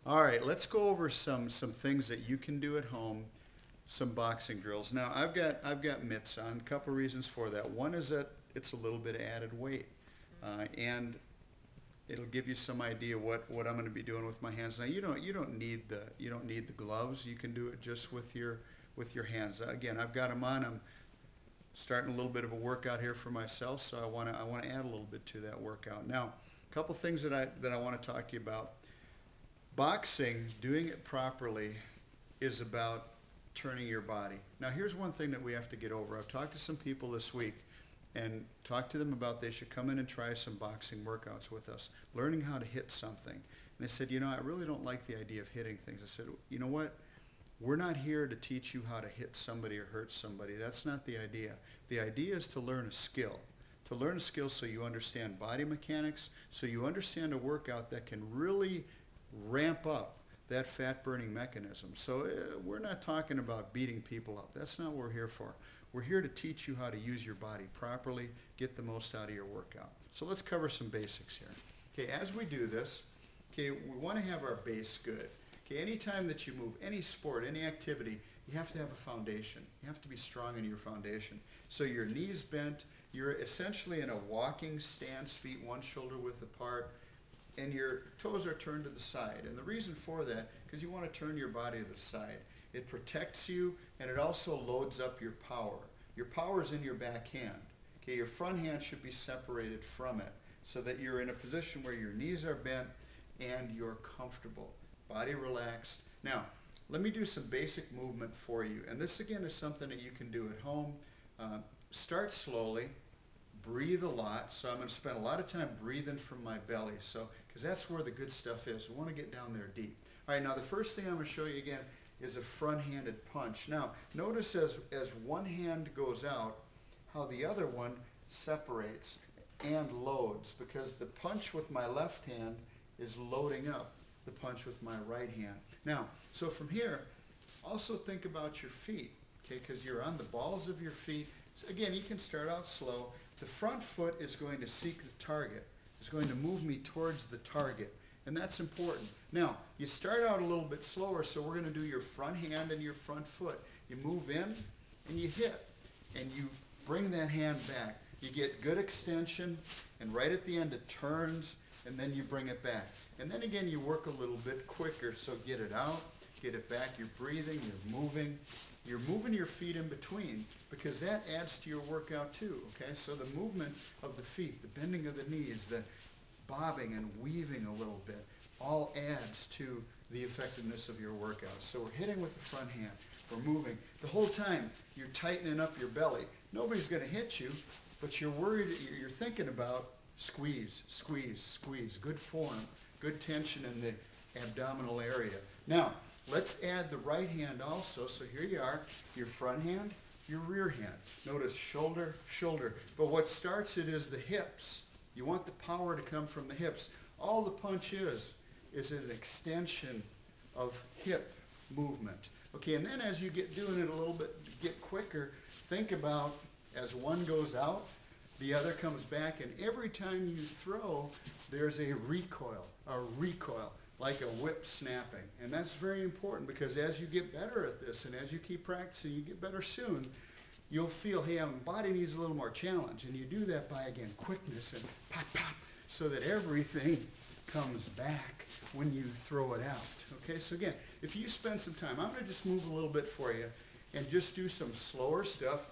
All right, let's go over some things that you can do at home, some boxing drills. Now, I've got mitts on. A couple reasons for that. One is that it's a little bit of added weight, and it'll give you some idea what I'm going to be doing with my hands. Now, you don't need the gloves. You can do it just with your hands. Again, I've got them on. I'm starting a little bit of a workout here for myself, so I want to add a little bit to that workout. Now, a couple things that I want to talk to you about. Boxing, doing it properly, is about turning your body. Now, here's one thing that we have to get over. I've talked to some people this week and talked to them about they should come in and try some boxing workouts with us, learning how to hit something. And they said, I really don't like the idea of hitting things. I said, you know what? We're not here to teach you how to hit somebody or hurt somebody. That's not the idea. The idea is to learn a skill. To learn a skill so you understand body mechanics, so you understand a workout that can really ramp up that fat burning mechanism. So we're not talking about beating people up. That's not what we're here for. We're here to teach you how to use your body properly, get the most out of your workout. So let's cover some basics here. Okay, as we do this, okay, we want to have our base good. Okay, anytime that you move any sport, any activity, you have to have a foundation. You have to be strong in your foundation. So your knees bent, you're essentially in a walking stance, feet one shoulder width apart, and your toes are turned to the side. And the reason for that, because you want to turn your body to the side. It protects you, and it also loads up your power. Your power is in your back hand. Okay, your front hand should be separated from it so that you're in a position where your knees are bent and you're comfortable. Body relaxed. Now, let me do some basic movement for you. And this, again, is something that you can do at home. Start slowly. Breathe a lot. So I'm going to spend a lot of time breathing from my belly. Because that's where the good stuff is. We want to get down there deep. All right, now the first thing I'm going to show you again is a front-handed punch. Now, notice as one hand goes out, how the other one separates and loads, because the punch with my left hand is loading up the punch with my right hand. Now, so from here, also think about your feet, okay, because you're on the balls of your feet. So again, you can start out slow. The front foot is going to seek the target. It's going to move me towards the target. And that's important. Now, you start out a little bit slower, so we're going to do your front hand and your front foot. You move in and you hit, and you bring that hand back. You get good extension, and right at the end it turns, and then you bring it back. And then again, you work a little bit quicker, so get it out, get it back. You're breathing, you're moving. You're moving your feet in between, because that adds to your workout too, okay? So the movement of the feet, the bending of the knees, the bobbing and weaving a little bit, all adds to the effectiveness of your workout. So we're hitting with the front hand. We're moving. The whole time, you're tightening up your belly. Nobody's going to hit you, but you're worried, you're thinking about squeeze, squeeze, squeeze. Good form, good tension in the abdominal area. Now, let's add the right hand also. So here you are, your front hand, your rear hand. Notice shoulder, shoulder. But what starts it is the hips. You want the power to come from the hips. All the punch is an extension of hip movement. Okay, and then as you get doing it a little bit, get quicker, think about as one goes out, the other comes back, and every time you throw, there's a recoil, like a whip snapping. And that's very important, because as you get better at this and as you keep practicing, you get better soon, you'll feel, hey, my body needs a little more challenge. And you do that by, again, quickness and pop, pop, so that everything comes back when you throw it out. Okay, so again, if you spend some time, I'm going to just move a little bit for you and just do some slower stuff.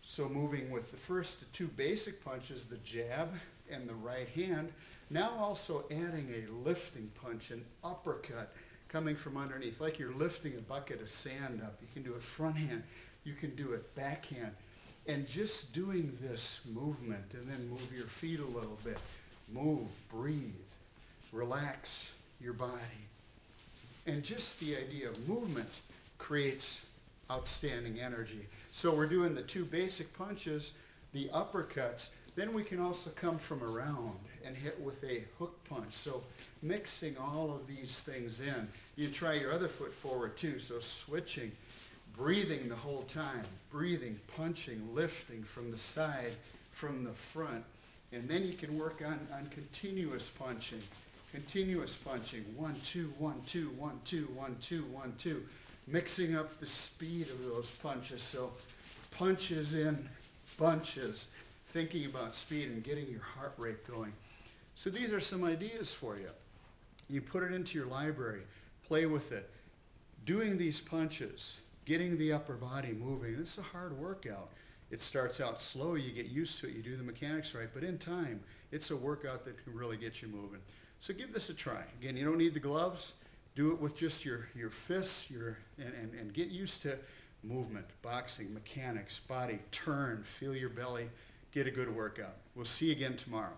So moving with the first two basic punches, the jab and the right hand, now also adding a lifting punch, an uppercut coming from underneath, like you're lifting a bucket of sand up. You can do it front hand, you can do it backhand, and just doing this movement, and then move your feet a little bit. Move, breathe, relax your body. And just the idea of movement creates outstanding energy. So we're doing the two basic punches, the uppercuts. Then we can also come from around and hit with a hook punch. So mixing all of these things in. You try your other foot forward too. So switching, breathing the whole time. Breathing, punching, lifting from the side, from the front. And then you can work on continuous punching. continuous punching, 1, 2, 1, 2, 1, 2, 1, 2, 1, 2, mixing up the speed of those punches. So punches in bunches, thinking about speed and getting your heart rate going. So these are some ideas for you. You put it into your library, play with it. Doing these punches, getting the upper body moving, this is a hard workout. It starts out slow, you get used to it, you do the mechanics right, but in time, it's a workout that can really get you moving. So give this a try. Again, you don't need the gloves. Do it with just your fists and get used to movement, boxing, mechanics, body, turn, feel your belly, get a good workout. We'll see you again tomorrow.